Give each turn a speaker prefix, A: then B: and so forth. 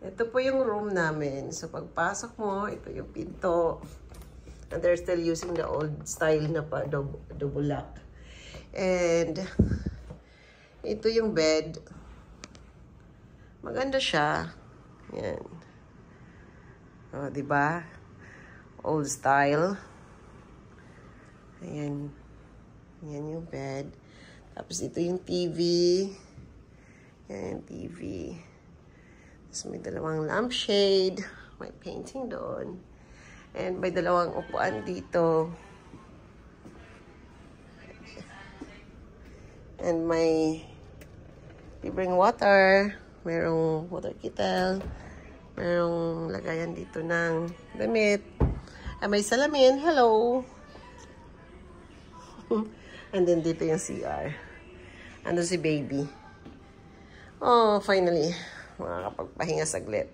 A: Ito po yung room namin. So, pagpasok mo, ito yung pinto. And they're still using the old style na pa, double lock. And, ito yung bed. Maganda siya. Yan. O, diba? Old style. Ayan. Yan yung bed. Tapos, ito yung TV. Yan yung TV. Tapos may dalawang lampshade. May painting doon. And may dalawang upuan dito. And may libreng water. Merong water kettle. Merong lagayan dito ng damit. And may salamin. Hello! And then dito yung CR. Andun si baby. Oh, finally. Makakapagpahinga saglit.